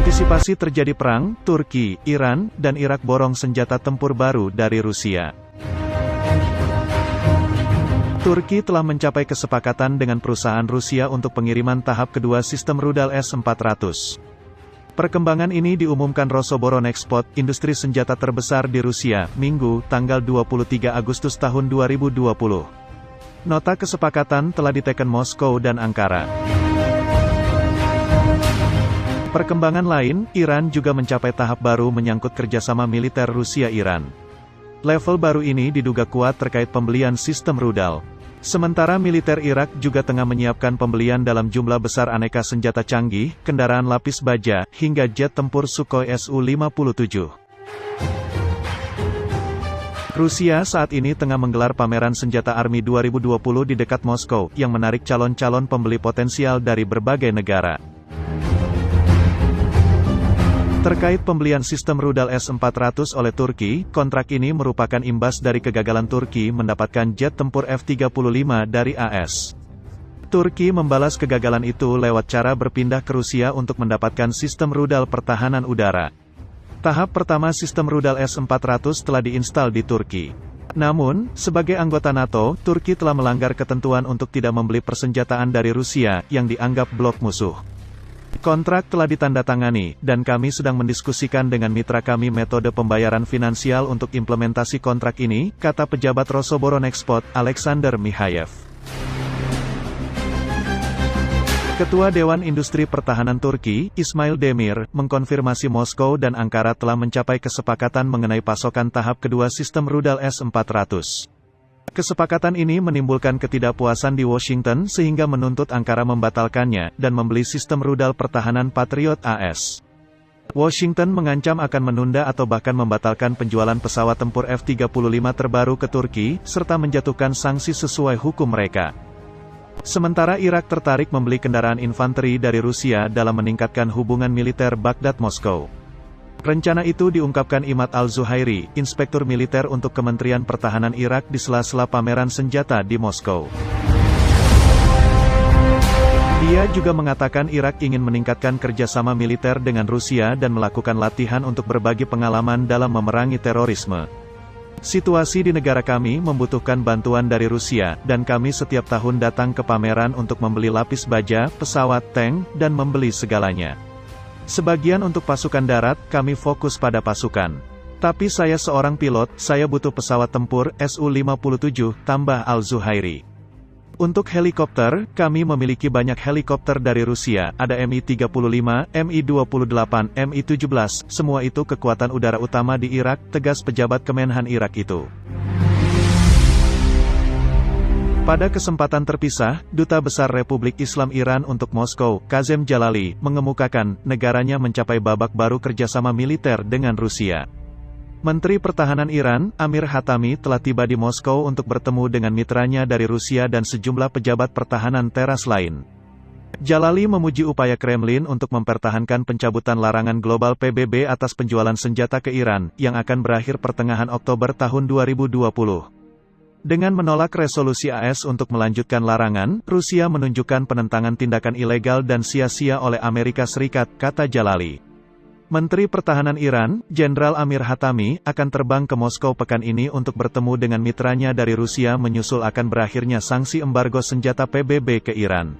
Antisipasi terjadi perang, Turki, Iran, dan Irak borong senjata tempur baru dari Rusia. Turki telah mencapai kesepakatan dengan perusahaan Rusia untuk pengiriman tahap kedua sistem rudal S-400. Perkembangan ini diumumkan Rosoboronexport, industri senjata terbesar di Rusia, Minggu, tanggal 23 Agustus tahun 2020. Nota kesepakatan telah diteken Moskow dan Ankara. Perkembangan lain, Iran juga mencapai tahap baru menyangkut kerjasama militer Rusia-Iran. Level baru ini diduga kuat terkait pembelian sistem rudal. Sementara militer Irak juga tengah menyiapkan pembelian dalam jumlah besar aneka senjata canggih, kendaraan lapis baja, hingga jet tempur Sukhoi Su-57. Rusia saat ini tengah menggelar pameran senjata Army 2020 di dekat Moskow, yang menarik calon-calon pembeli potensial dari berbagai negara. Terkait pembelian sistem rudal S-400 oleh Turki, kontrak ini merupakan imbas dari kegagalan Turki mendapatkan jet tempur F-35 dari AS. Turki membalas kegagalan itu lewat cara berpindah ke Rusia untuk mendapatkan sistem rudal pertahanan udara. Tahap pertama sistem rudal S-400 telah diinstal di Turki. Namun, sebagai anggota NATO, Turki telah melanggar ketentuan untuk tidak membeli persenjataan dari Rusia, yang dianggap blok musuh. Kontrak telah ditandatangani, dan kami sedang mendiskusikan dengan mitra kami metode pembayaran finansial untuk implementasi kontrak ini, kata pejabat Rosoboronexport, Alexander Mikhayev. Ketua Dewan Industri Pertahanan Turki, Ismail Demir, mengkonfirmasi Moskow dan Ankara telah mencapai kesepakatan mengenai pasokan tahap kedua sistem rudal S-400. Kesepakatan ini menimbulkan ketidakpuasan di Washington sehingga menuntut Ankara membatalkannya, dan membeli sistem rudal pertahanan Patriot AS. Washington mengancam akan menunda atau bahkan membatalkan penjualan pesawat tempur F-35 terbaru ke Turki, serta menjatuhkan sanksi sesuai hukum mereka. Sementara Irak tertarik membeli kendaraan infanteri dari Rusia dalam meningkatkan hubungan militer Baghdad-Moskow. Rencana itu diungkapkan Imad Al-Zuhairi, inspektur militer untuk Kementerian Pertahanan Irak di sela-sela pameran senjata di Moskow. Dia juga mengatakan Irak ingin meningkatkan kerjasama militer dengan Rusia dan melakukan latihan untuk berbagi pengalaman dalam memerangi terorisme. Situasi di negara kami membutuhkan bantuan dari Rusia, dan kami setiap tahun datang ke pameran untuk membeli lapis baja, pesawat, tank, dan membeli segalanya. Sebagian untuk pasukan darat, kami fokus pada pasukan. Tapi saya seorang pilot, saya butuh pesawat tempur, Su-57, tambah Al-Zuhairi. Untuk helikopter, kami memiliki banyak helikopter dari Rusia, ada Mi-35, Mi-28, Mi-17, semua itu kekuatan udara utama di Irak, tegas pejabat Kemenhan Irak itu. Pada kesempatan terpisah, Duta Besar Republik Islam Iran untuk Moskow, Kazem Jalali, mengemukakan, negaranya mencapai babak baru kerjasama militer dengan Rusia. Menteri Pertahanan Iran, Amir Hatami telah tiba di Moskow untuk bertemu dengan mitranya dari Rusia dan sejumlah pejabat pertahanan teras lain. Jalali memuji upaya Kremlin untuk mempertahankan pencabutan larangan global PBB atas penjualan senjata ke Iran, yang akan berakhir pertengahan Oktober tahun 2020. Dengan menolak resolusi AS untuk melanjutkan larangan, Rusia menunjukkan penentangan tindakan ilegal dan sia-sia oleh Amerika Serikat, kata Jalali. Menteri Pertahanan Iran, Jenderal Amir Hatami, akan terbang ke Moskow pekan ini untuk bertemu dengan mitranya dari Rusia menyusul akan berakhirnya sanksi embargo senjata PBB ke Iran.